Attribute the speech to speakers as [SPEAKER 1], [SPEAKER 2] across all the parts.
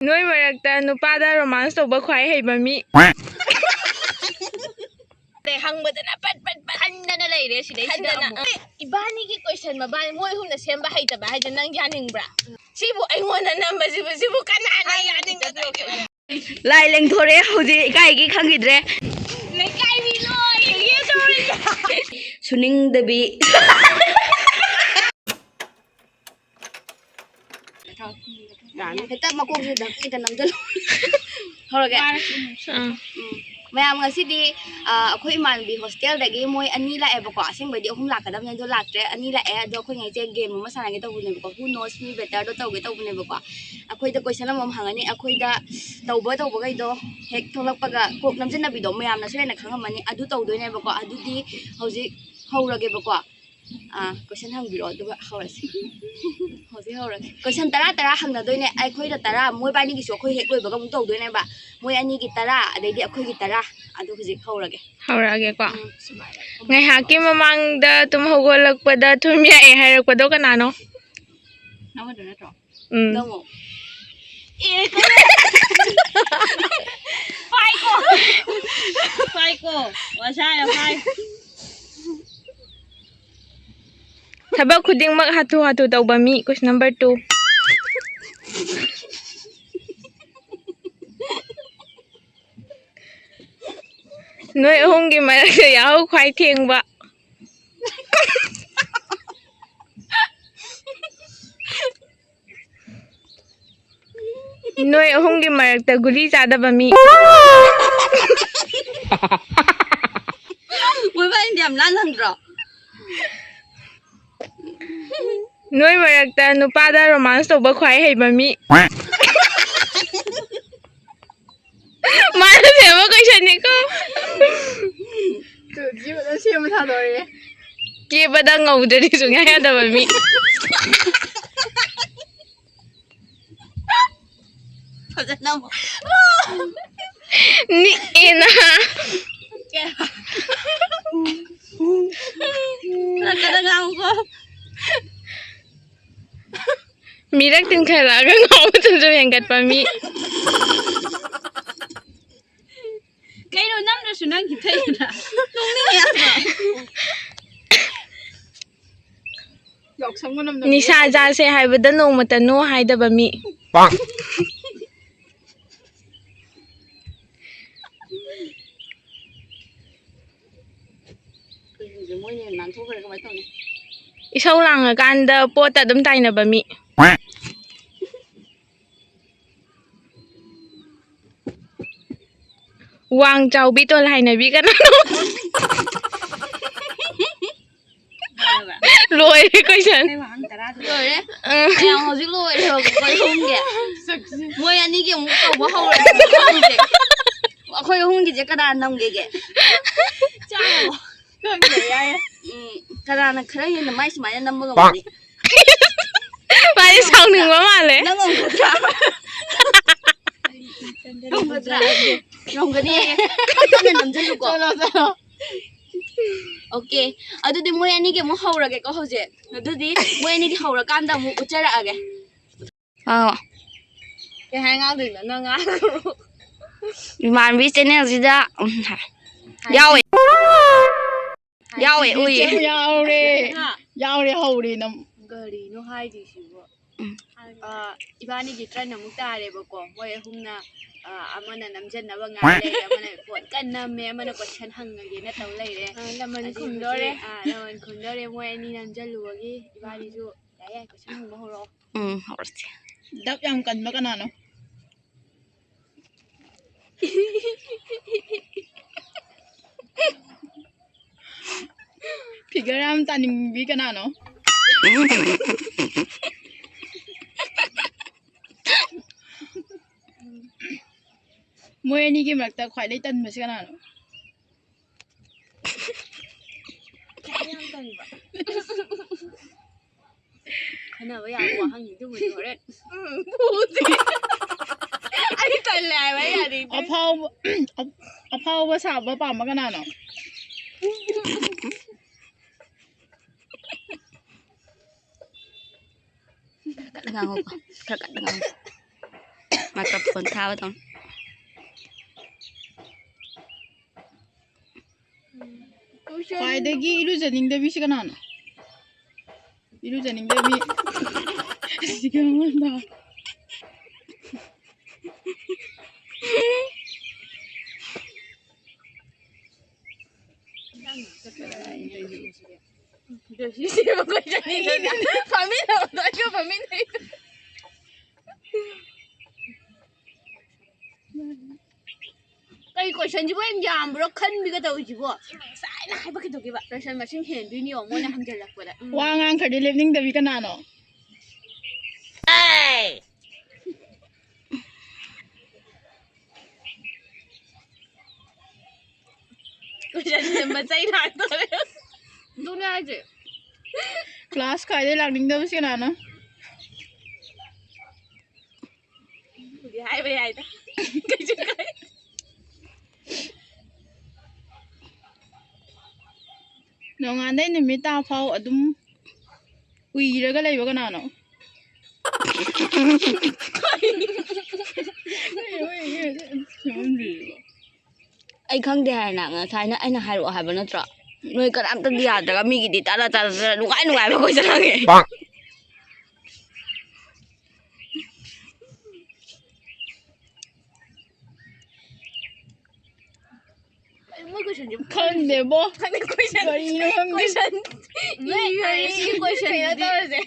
[SPEAKER 1] Noi marakta nupada romance to ba khwai hei ba mi.
[SPEAKER 2] Te hangmadana pat handana leire sidai handana. Ibani ki question mabani moi humna semba haitaba haja nang yaningbra. Sibu aingona namba sibu kanana yaningbra.
[SPEAKER 3] Lai leng thore hoji kai gi khangidre.
[SPEAKER 2] Lai kai mi loi ye thore.
[SPEAKER 3] Suning dabi. Kita makuk sudah kita namjal. Halo guys. Mayam ngasi di aku iman di hostel dagi moy ani la e bako asing badi ahum lakadam nyan do laktre ani la e do aku ngai je game ma sana kita bune bako who knows me better do tau kita bune bako aku da question am hangani aku da tau ba gai do hek tholak paga kok namjin na bi do mayam na se na khangamani adu tau do ne bako adu di hoji haurage bako question hang biro do haurasi hoji haurage question tara hangna do ne ai khoi da tara moy ba ni gi so khoi hek loi baga mu tau do ne ba moy ani gi tara adai di aku gi tara adu hoji haurage
[SPEAKER 1] ko ngai haki mamang da tum hogolak pada thumya e hairak pado kanano
[SPEAKER 3] nawa do na to
[SPEAKER 1] no
[SPEAKER 2] Phai ko wasai phai.
[SPEAKER 1] Thabak khuding mak hatu tauba mi question number 2. Noi ahong gi marakta yaw khwai theng ba. Noi ahong gi marakta guli chada ba mi.
[SPEAKER 3] moy ba indiam lan hangro
[SPEAKER 1] Noi marakta nupada romance to ba khwai hei ba mi. Mana sema question ni ko.
[SPEAKER 3] tu ji ba se ma tha do re
[SPEAKER 1] Ke bada ngau de ri sunga ya da ba mi.
[SPEAKER 3] Fazana mo
[SPEAKER 1] Ni ina.
[SPEAKER 3] kadang ko
[SPEAKER 1] Mirak tin khala ga ngau chun jo hengat pa mi.
[SPEAKER 2] Kai no nam na sunang kitai na.
[SPEAKER 3] nung ni ya
[SPEAKER 1] Nisa ja se haibada no mata no haida ba mi.
[SPEAKER 3] moy ni nan thu kare ko mai to ni
[SPEAKER 1] Isau lang kan da pota dum tai na ba mi. Wang chau bi to lai na bi kan. Loi question.
[SPEAKER 3] rồi đấy em họ dính lôi rồi quay hung kìa mua anh đi kiểu cầu có hậu rồi khơi hung thì chỉ cái đàn nông kìa
[SPEAKER 2] Chao. Con gì ai?
[SPEAKER 3] cái đàn này khơi như là mấy mấy năm mươi ngàn đi
[SPEAKER 1] Phải sau đừng quá mà lẽ.
[SPEAKER 3] nó ngon quá ngon cái đi cái này nằm trên lục à ok adudi moy ani ke mo hawra ke ko hoje adudi moy ani di hawra kanda mo uchara age
[SPEAKER 2] Cái hai ngao đừng nó ngao.
[SPEAKER 3] man bi channel sida yawe ui
[SPEAKER 4] Yaw re hau re nam
[SPEAKER 2] Gari no hai di sibo. Ibani gi try na mutare ba ko. Moy humna amana namjan na ba ngai le amana phone kan na me amana question hangage na taw lai re. Laman khundore laman khundore moy ani namjan luwagi ibani ju dai question hang mo ro.
[SPEAKER 3] hawrti
[SPEAKER 4] dap yam kan ba kanano figure am tanim bi kanano moy ani ki makta khwai lai tan mas kanano
[SPEAKER 2] Yang tan ba. Kana ba ya wa hang ni du mo ro. Ai tan lai ba ya di.
[SPEAKER 4] aphau ba sa ba pa ma kanano
[SPEAKER 3] Kakak dengar aku. microphone thao tông
[SPEAKER 4] ꯈ꯭ꯋꯥꯏꯗꯒꯤ ꯏꯔꯨꯖꯅꯤꯡꯗꯕꯤ ꯁꯤ ꯀꯅꯥꯅꯣ ꯏꯔꯨꯖꯅꯤꯡꯗꯕꯤ ꯁꯤꯒ ꯑꯃꯗ
[SPEAKER 2] Cái question지보 em giảm bro khăn bi cái đầu chỉ bộ sai là hay bắt cái đầu kia bạn question mà sinh hiện duy nhiều môn là hàng giờ lạc vậy đấy
[SPEAKER 4] ꯋꯥ ꯉꯥꯡꯈ꯭ꯔꯗꯤ ꯂꯦꯞꯅꯤꯡꯗꯕꯤ ꯀꯅꯥꯅꯣ
[SPEAKER 2] question mà sai lại thôi đúng là gì
[SPEAKER 4] class ꯈ꯭ꯋꯥꯏꯗꯒꯤ ꯂꯥꯛꯅꯤꯡꯗꯕ ꯁꯤ ꯀꯅꯥꯅꯣ
[SPEAKER 2] thì hay vậy hay đó cái gì cái
[SPEAKER 4] ꯅꯣꯡꯉꯥꯟꯗꯩ ꯅꯨꯃꯤꯠ ꯇꯥ ꯐꯥꯎ ꯑꯗꯨꯝ ꯎꯏꯔꯒ ꯂꯩꯕ ꯀꯅꯥꯅꯣ
[SPEAKER 3] ai không đi hay nặng thay nó anh hay rồi hay bao nhiêu trọ người cần ăn tân đi à rồi mi đi ta là đúng ai mà coi sao nghe
[SPEAKER 2] mới question
[SPEAKER 4] ꯈꯪꯗꯦꯕꯣ ꯀꯔꯤꯅꯣ ꯈꯪꯗꯦ
[SPEAKER 2] question mấy cái question này đó là gì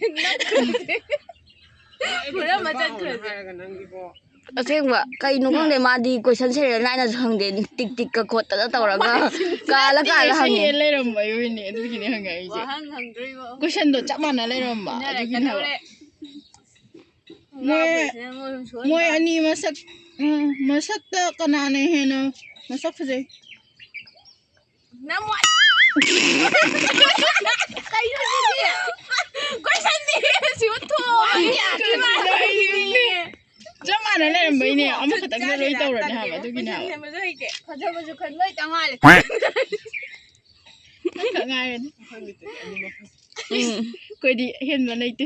[SPEAKER 2] bữa mà chân cười
[SPEAKER 3] ꯑꯁꯦꯡꯕ ꯀꯩꯅꯣ ꯈꯪꯗꯦ ꯃꯥꯗꯤ ꯀꯣꯏꯁꯟ serial ꯅꯥꯏꯅꯁꯨ ꯈꯪꯗꯦ ꯇꯤꯛ ꯇꯤꯛꯀ ꯈꯣꯠꯇꯅ ꯇꯧꯔꯒ ꯀꯥꯜꯂ ꯍꯪꯉꯦ
[SPEAKER 4] ꯂꯩꯔꯝꯕꯩ ꯑꯣꯏꯅꯦ ꯑꯗꯨꯒꯤꯅꯦ ꯍꯪꯉꯛꯏꯁꯦ ꯀꯣꯏꯁꯟꯗꯣ ꯆꯞ ꯃꯥꯟꯅ ꯂꯩꯔꯝꯕ ꯑꯗꯨꯒꯤꯅꯦ ꯃꯣꯏ ꯑꯅꯤ ꯃꯁꯛꯇ ꯀꯅꯥꯅ ꯍꯦꯟꯅ ꯃꯁꯛ ꯐꯖꯩ
[SPEAKER 2] năm ngoái cái gì question gì xíu thua cái mà
[SPEAKER 4] ꯆꯞ ꯃꯥꯟꯅ ꯂꯩꯔꯝꯕꯩꯅꯦ ꯑꯃꯈꯛꯇꯪꯗ ꯂꯣꯏ ꯇꯧꯔꯅꯤ ꯍꯥꯏꯕ ꯑꯗꯨꯒꯤꯅꯦ ꯍꯥꯏꯕꯐꯖꯕꯁꯨ
[SPEAKER 2] ꯈꯟꯕꯩ ꯇꯉꯥꯏꯔꯦ
[SPEAKER 4] ꯈꯛ ꯉꯥꯏꯔꯅꯤ ꯑꯩꯈꯣꯏꯗꯤ ꯍꯦꯟꯕ ꯂꯩꯇꯦ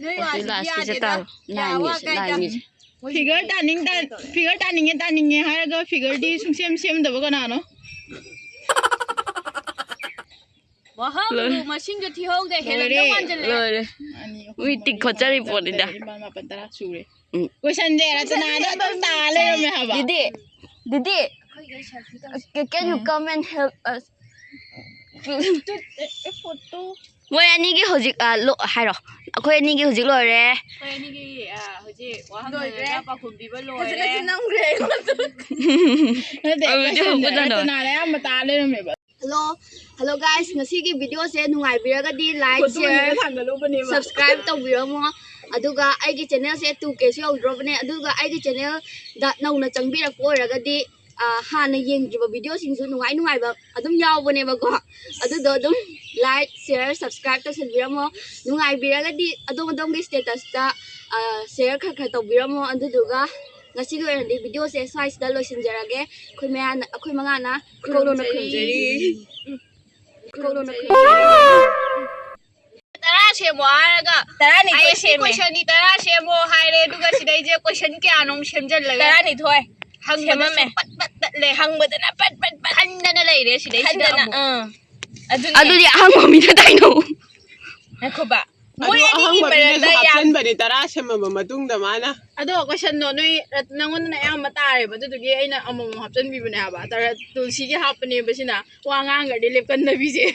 [SPEAKER 2] ꯅꯣꯏ ꯋꯥꯁꯤ ꯌꯥꯗꯦꯗ ꯌꯥꯋꯥ ꯀꯥꯏꯗ
[SPEAKER 4] ꯐꯤꯒꯔ ꯇꯥꯅꯤꯡꯉꯦ ꯍꯥꯏꯔꯒ ꯐꯤꯒꯔꯗꯤ ꯁꯨꯡꯁꯦꯝ ꯁꯦꯝꯗꯕ ꯀꯅꯥꯅꯣ
[SPEAKER 2] ꯋꯥꯍꯪꯗꯨ ꯃꯁꯤꯡꯗꯨ ꯊꯤꯍꯧꯗꯦ ꯍꯦꯜꯂꯝꯗꯧ ꯃꯥꯟꯖꯜꯂꯦ
[SPEAKER 3] ꯂꯣꯏꯔꯦ ꯃꯣꯏ ꯇꯤꯛ ꯈꯣꯠꯆꯔꯤ ꯄꯣꯠꯅꯤꯗ
[SPEAKER 4] ꯃꯥꯄꯟ ꯇꯔꯥ ꯁꯨꯔꯦ ꯀꯣꯏꯁꯟꯁꯦ ꯔꯆꯅꯥꯗ ꯑꯗꯨꯝ ꯇꯥ ꯂꯩꯔꯝꯃꯦ ꯍꯥꯏꯕ
[SPEAKER 3] Didi can you come and help us ꯃꯣꯏ ꯑꯅꯤꯒꯤ ꯍꯧꯖꯤꯛ ꯍꯥꯏꯔꯣ ꯑꯩꯈꯣꯏ ꯑꯅꯤꯒꯤ ꯍꯧꯖꯤꯛ ꯂꯣꯏꯔꯦ
[SPEAKER 2] ꯑꯩꯈꯣꯏ ꯑꯅꯤꯒꯤ ꯍꯧꯖꯤꯛ ꯋꯥꯍꯪ ꯍꯪꯉꯒ ꯄꯥꯎꯈꯨꯝ ꯄꯤꯕ ꯂꯣꯏꯔꯦ ꯅꯝꯈ꯭ꯔꯦ
[SPEAKER 4] ꯔꯆꯅꯥꯗ ꯑꯌꯥꯝꯕ ꯇꯥ ꯂꯩꯔꯝꯃꯦꯕ
[SPEAKER 3] Hello guys, ngasi video se nungai biragadi like share subscribe tawbiramo aduga aigi channel se 2k su yawdrobane aduga aigi channel da nauna changbirak oiragadi hana yengjiba video singsu nungai ba adum yawbane ba ko adudo adum like share subscribe tawsibiramo nungai biragadi adom gi status ta share khar tawbiramo aduduga ngasi gi oiradi video se size da loisinjarage khoi mangana kolona khunjari
[SPEAKER 2] Tara semo haraga tarani thoi seme question ni tara semo haire duga sidai je question kya nom semjallaga tarani thoi hangma me pat le hangbadana pat handana leire sidai sidana adudi
[SPEAKER 3] hangma mi da taino
[SPEAKER 2] khoba
[SPEAKER 5] moi ani barada yapchen bani tara sema matungda mana
[SPEAKER 4] ꯑꯗꯣ ꯀꯣꯏꯁꯟꯗꯣ ꯅꯣꯏ ꯅꯪꯉꯣꯟꯗꯅ ꯑꯌꯥꯝꯕ ꯇꯥꯔꯦꯕ ꯑꯗꯨꯗꯨꯒꯤ ꯑꯩꯅ ꯑꯃꯃꯝ ꯍꯥꯞꯆꯤꯟꯕꯤꯕꯅꯦ ꯍꯥꯏꯕ ꯇꯨꯜꯁꯤꯒꯤ ꯍꯥꯞꯄꯅꯦꯕ ꯁꯤꯅ ꯋꯥ ꯉꯥꯡꯒ꯭ꯔꯗꯤ ꯂꯦꯞꯀꯟꯗꯕꯤꯁꯦ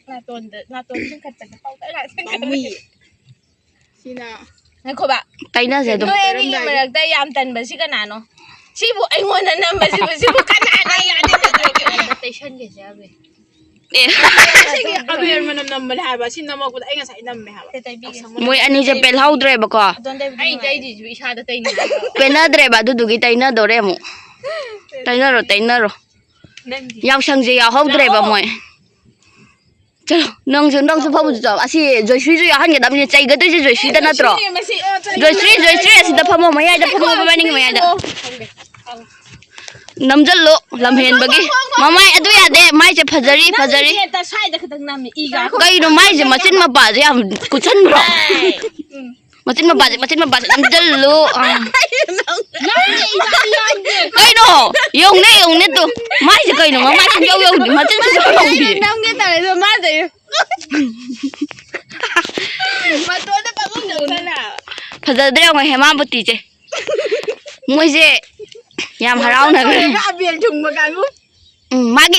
[SPEAKER 2] naton kat pauta
[SPEAKER 4] ꯄꯥꯝꯃꯨꯏ ꯁꯤꯅ
[SPEAKER 2] ꯉꯥꯏꯈꯣꯕ
[SPEAKER 3] ꯇꯩꯅꯁꯦ ꯑꯗꯨꯝ
[SPEAKER 2] ꯅꯣꯏ ꯑꯅꯤꯒꯤ ꯃꯔꯛꯇ ꯌꯥꯝ ꯇꯟꯕꯁꯤ ꯀꯅꯥꯅꯣ ꯁꯤꯕꯨ ꯑꯩꯉꯣꯟꯗ ꯅꯝꯕꯁꯤꯕꯨ ꯀꯅꯥꯅ ꯌꯥꯗꯦ ꯇꯩꯁꯟꯒꯦꯁꯦ ꯍꯥꯏꯕ
[SPEAKER 4] ꯑꯕꯦꯔ ꯃꯅꯝ ꯅꯝꯕꯅꯦ ꯍꯥꯏꯕ ꯁꯤ ꯅꯝꯃꯛꯄꯗ ꯑꯩ ꯉꯁꯥꯏ ꯅꯝꯃꯦ ꯍꯥꯏꯕ
[SPEAKER 3] ꯃꯣꯏ ꯑꯅꯤꯁꯦ ꯄꯦꯜꯍꯧꯗ꯭ꯔꯦꯕꯀꯣ
[SPEAKER 2] ꯑꯩ ꯇꯩꯗꯤꯁꯨ ꯏꯁꯥꯗ ꯇꯩꯅꯤ
[SPEAKER 3] ꯄꯦꯟꯅꯗ꯭ꯔꯦꯕ ꯑꯗꯨꯗꯨꯒꯤ ꯇꯩꯅꯗꯣꯔꯦ ꯑꯃꯨꯛ ꯇꯩꯅꯔꯣ ꯌꯥꯎꯁꯪꯁꯦ ꯌꯥꯎꯍꯧꯗ꯭ꯔꯦꯕ ꯃꯣꯏ ꯆꯂꯣ ꯅꯪꯁꯨ ꯐꯝꯃꯨꯁꯨ ꯆꯥꯎ ꯑꯁꯤ ꯖꯣꯏꯁ꯭ꯔꯤꯁꯨ ꯌꯥꯎꯍꯟꯒꯗꯕꯅꯤ ꯆꯩꯒꯗꯣꯏꯁꯦ ꯖꯣꯏꯁ꯭ꯔꯤꯗ ꯅꯠꯇ꯭ꯔꯣ ꯖꯣꯏꯁ꯭ꯔꯤ ꯑꯁꯤꯗ ꯐꯝꯃꯣ ꯃꯌꯥꯏꯗ ꯐꯝꯃꯣ ꯃꯕꯥꯅꯤꯒꯤ ꯃꯌꯥꯏꯗ ꯅꯝꯖꯜꯂꯣ ꯂꯝꯍꯦꯟꯕꯒꯤ ꯃꯃꯥꯏ ꯑꯗꯨ ꯌꯥꯗꯦ ꯃꯥꯏꯁꯦ ꯐꯖꯔꯤ
[SPEAKER 2] ꯁ꯭ꯋꯥꯏꯗ ꯈꯛꯇꯪ ꯅꯝꯃꯤ ꯏꯒ
[SPEAKER 3] ꯀꯩꯅꯣ ꯃꯥꯏꯁꯦ ꯃꯆꯤꯟ ꯃꯄꯥꯁꯦ ꯌꯥꯝ ꯀꯨꯠꯁꯟꯕ꯭ꯔꯣ macin mabasa nam jallu kai no yung ne tu mai se kai no mai sin yo di macin se yo di
[SPEAKER 2] nam cái tờ này rồi má gì mà tôi đã bắt được thế nào
[SPEAKER 3] phazadre ngai hema buti che moi se yam harau na
[SPEAKER 2] cái biển trùng mà càng ngút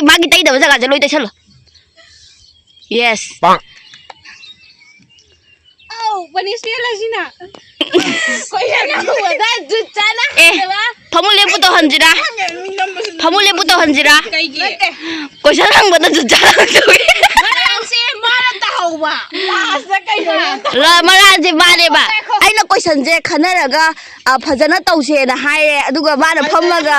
[SPEAKER 3] magi tai da jaga jaloi tai chalo yes
[SPEAKER 2] วันนี้เสียแล้วสินะก็ยังหัวได้จุดจ้านะ
[SPEAKER 3] famule puto hanjira famule puto hanjira
[SPEAKER 2] ไก่กี่
[SPEAKER 3] question hang bada ju jara tu
[SPEAKER 2] มาแล้วสิมาแล้วเต่าว่ะมาสักไก่นะ
[SPEAKER 3] la mara je mare ba aina question je khanaraga phajana tause na haire aduga bana phammaga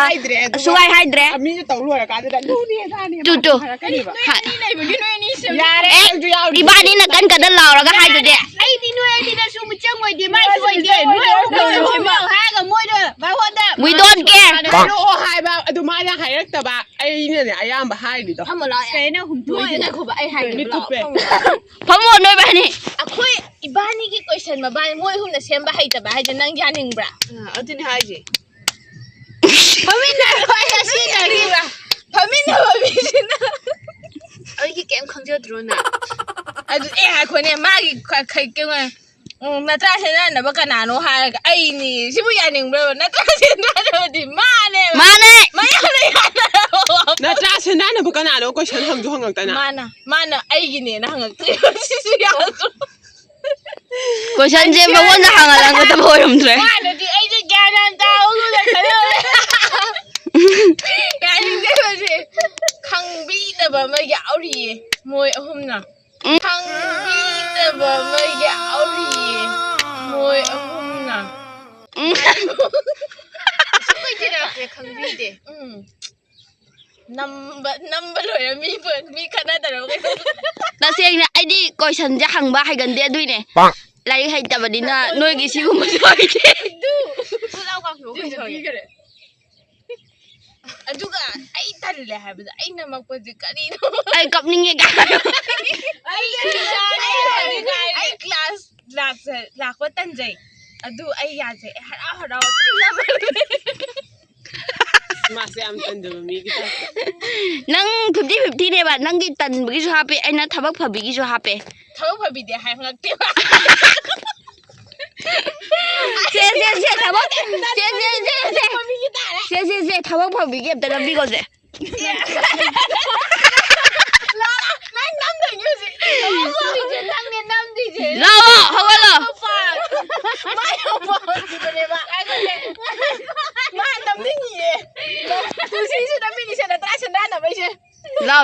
[SPEAKER 3] sugai haidre
[SPEAKER 5] มีจะต้องรวยกับการจะดูนี่ท่านี่
[SPEAKER 3] tu tu
[SPEAKER 2] นี่ไหนมึงนี่นู่นนี่เสีย
[SPEAKER 3] ibani na kan kada lauraga haidu de
[SPEAKER 2] ไอ้ที่นู่นไอ้ที่นั่นสู้มึงจังไว้ดีไม่สวยดีนู่นนู่นชิมเอาหากับมวยเด้อมาหัวเด้อ
[SPEAKER 3] we don't care
[SPEAKER 5] ไม่รู้หายแบบดูมาเนี่ยหายแต่แบบไอ้เนี่ยไอ้ย่ามแบบหายดิต่อ
[SPEAKER 2] ทำอะไรเซ่เนี่ยหุ่นด้วยนะคุณบอกไอ้หาย
[SPEAKER 5] นี่ตุ๊บเป็ด
[SPEAKER 3] phamo noi ba ni
[SPEAKER 2] อ่ะคุยอีบ้านนี่กี่คุยฉันมาบ้านมวยหุ่นน่ะเสียมบ้าให้แต่บ้าให้จะนั่งยาหนึ่งบระเอาที่นี่หายจีพามินน่ะคุยกันสินะกี่บระพามินน่ะพามินน่ะเอาอีกเกมขังเจ้าตรงน่ะอ่ะไอ้หายคนเนี่ยมากี่ใครเก่งอ่ะนาตราเชน่ะนะบ้านนาโนหายไอ้นี่ชิบุยาหนึ่งบระนาตราเชน่ะเดี๋ยวดิมาเนี่ย
[SPEAKER 3] mane
[SPEAKER 2] มาอย่างไรกัน
[SPEAKER 5] นะจ้าฉันนั่นน่ะบุกันน่ะแล้วก็ฉันทำดูห้องกันนะ
[SPEAKER 2] mana ai gine na hanga triyo si ya
[SPEAKER 3] question je ma wona hangalang ko ta boyum tre
[SPEAKER 2] mana di ai je gyanan ta ugu da kare ya ni de ba je khang bi da ba ma ya auri moi ahum na khang bi da ba ma ya auri moi ahum na sai je da khang bi de number rồi mi vượt mi khăn đó rồi
[SPEAKER 3] ta siang na ai di question je hangba hai gan de dui ne lai hai ta badina noi gi si gum soi je
[SPEAKER 2] du lao ka ko soi aduga ai talle ha ba ai na mak paji kari no
[SPEAKER 3] ai kap ninge ga
[SPEAKER 2] ai class lak wa tan jai adu ai ya jai hara
[SPEAKER 5] มาเสียมตันดูมีกี่
[SPEAKER 3] nang 50-50 ne ba nang gi tan bi ju hape ai na thabak phabi gi ju hape
[SPEAKER 2] thau phabi de hai ngak te
[SPEAKER 3] se thabak se thabak phabi gi ta bi go je
[SPEAKER 2] nang nam de như gì nang miền nam gì gì
[SPEAKER 3] la hawa la
[SPEAKER 2] mai không bao gì đây ba ai có thể mai nam đi nhỉ tu sĩ sẽ nam đi sẽ là ta sẽ đan là bây giờ
[SPEAKER 3] lao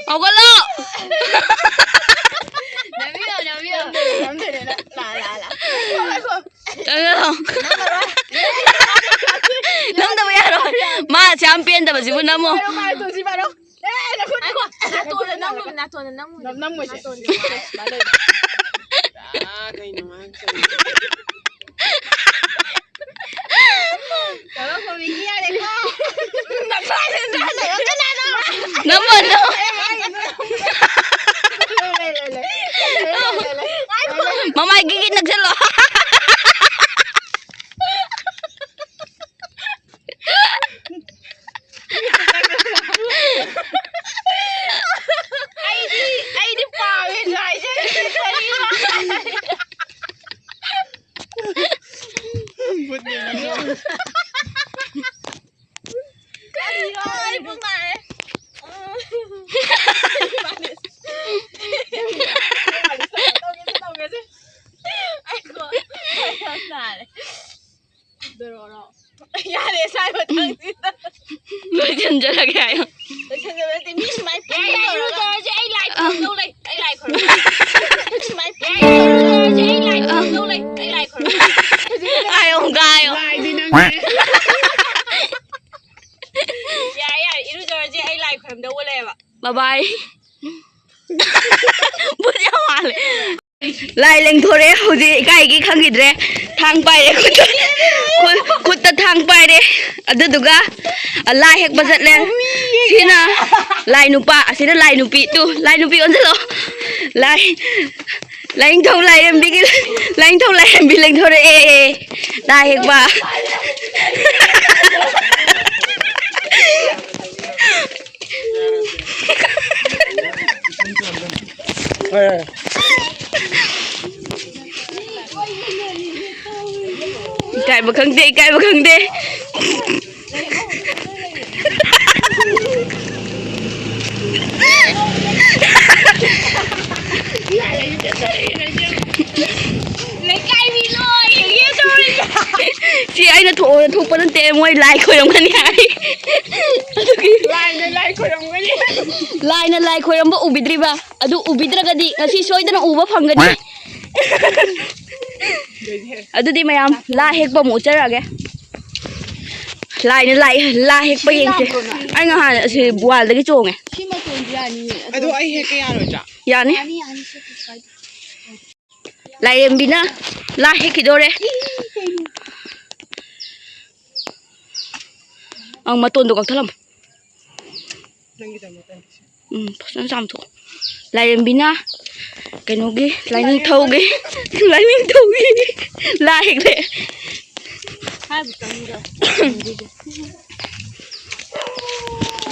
[SPEAKER 3] hawa la
[SPEAKER 2] nam biết nam thế này là
[SPEAKER 3] nam da ya ro ma champion da ba ji bu nam mo
[SPEAKER 2] mai tu sĩ ba đâu na tôi là năm người
[SPEAKER 5] à cái nó mà
[SPEAKER 2] đó không bị nghe đấy con đặt sai lên ra này cái này đâu
[SPEAKER 3] nam mo no mama gigi nagsalo
[SPEAKER 2] ai đi vào bên ngoài chứ
[SPEAKER 5] bút đi
[SPEAKER 2] cái gì rồi bước này ai có này được rồi nhà để sai một thằng gì đó
[SPEAKER 3] lo chân jara ke ayo
[SPEAKER 2] tôi chân rồi tìm biết máy phải rồi chứ ai lại đâu đây ai lại khỏi máy phải rồi chứ ai lại đâu đây ai lại khỏi
[SPEAKER 3] ayo gayo
[SPEAKER 5] lại đi năng
[SPEAKER 2] ya iru rồi chứ ai lại khỏi đâu có lẽ
[SPEAKER 3] bye bye bu ja wale lai leng thore huji kai gi khangidre thang pai re kut ta thang paire aduduga lai hek bazat len sina lai nupa asina lai nupi tu lai nupi on lo lai lai thau lai em bi lai thau lai em bi lai thau re lai hek ba cái mà khăng đi
[SPEAKER 2] lấy cây đi lôi kia thôi
[SPEAKER 3] chị ấy nó thuộc bên tê môi lại khôi đồng anh ấy
[SPEAKER 4] lai khôi đồng cái gì
[SPEAKER 3] lại khôi đồng bộ ubidri ba adu ubidra cái gì ngasi soi đó nó uba phăng cái gì adu đi mày la hết bao mũ chơi rồi kìa la hết bao nhiêu chứ anh ngà thì buồn cái chỗ này
[SPEAKER 5] Ado ay heke ya rồi cha.
[SPEAKER 3] ya nè lại em bina la hết cái đồ đấy ông mà tuần được các thứ lắm nó giảm thôi lại em bina cái nó gì lại những thâu gì lại hết đấy
[SPEAKER 2] hai bữa căng rồi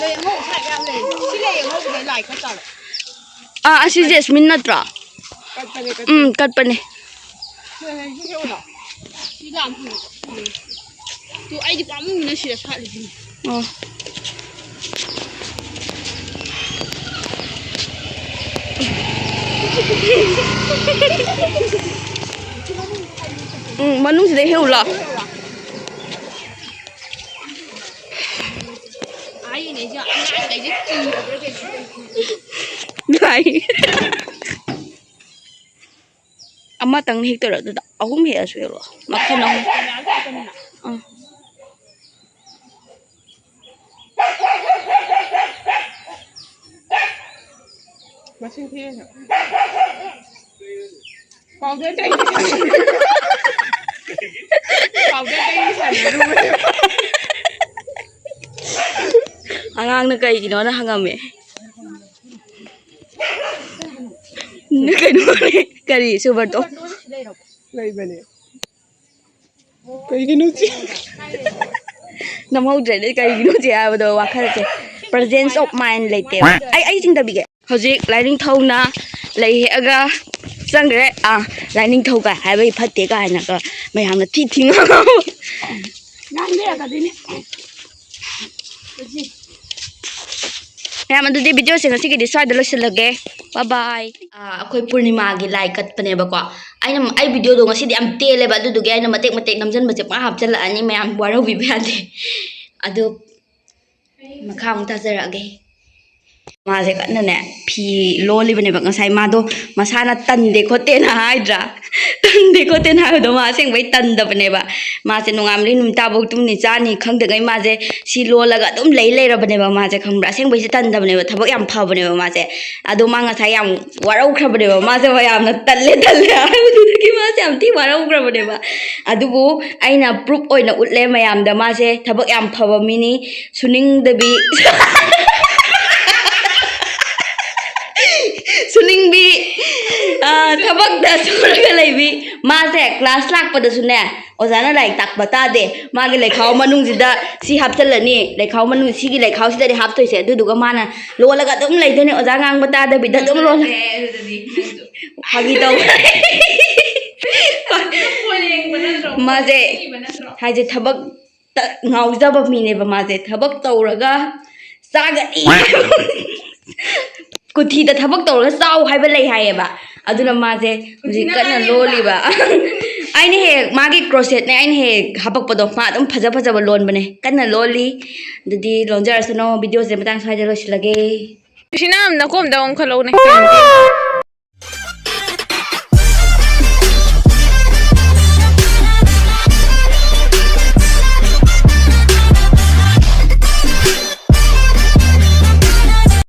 [SPEAKER 4] Đây ngộ phải làm này, chỉ là ngộ cái lại cái tao.
[SPEAKER 3] à si Jasmine natra cắt bên này
[SPEAKER 2] đi làm thử tụi anh đi bám mình nó chỉ là phải gì
[SPEAKER 3] manung sih hiểu là
[SPEAKER 2] ai này giờ anh cái gì
[SPEAKER 3] lại amma tang hik to da ahum he asu lo makhan no
[SPEAKER 5] Masih thế nhở? Vào cái đây. Vào cái đây sản luôn.
[SPEAKER 3] angang na kay gino na hangame na kay no kari super to
[SPEAKER 5] Đây bên này. Cái nút gì?
[SPEAKER 3] nam hau dre kay gino je a do wa khar che presence of mind late ai jing da bi ge hojik lining thau na lai he aga sang re lining thau ka hai bai phatte ka na ka mai ham na thi thing nan de ka dine em anh đi video xem cái đi xoay được luôn lगे bye bye akhoi purnima gi like kat pane ba ko ai video do ngasi di am te le ba du ge ai na matek nam jan ba che pa hap chala ani me am waro bi ba de adu makhang ta zara ge ma je kan ne phi lo li bane ba ngasai ma do masana tan de ko te na haidra tan de ko te na do ma seng bai tan da bane ba ma se nungam li num ta bok tum ni cha ni khang de gai ma je si lo la ga dum lei ra bane ba ma je khang bra seng bai se tan da bane ba thabak yam pha bane ba ma je adu ma ngasai yam warau khra bane ba ma je wa yam na talle du ki ma se am ti warau khra bane ba adu bu aina proof oina utle mayam da ma je thabak yam pha ba mini suning da bi suning bi thabak da sura lai bi ma se class lak pa da sunne ozana lai tak bata de ma ge lai khaw manung ji da si hap chal ni lai khaw manung si gi lai khaw si da hap toi se du ga mana lo la ga dum lai de ne oza ngang bata da bi da dum lo hagi dau ma je hai je thabak ngau za ba mi ne ba ma je thabak tau ra ga sa ga i kuthi da thabak tau ra sau hai ba lai hai ba aduna ma je ji kana lo li ba ai ne he ma gi crochet ne ai ne he hapak pa do ma dum phaja ba lon bane kana lo li dudi lonjar sano video se matang sai ja lo silage
[SPEAKER 1] Sinam na kom daw ang kalaw na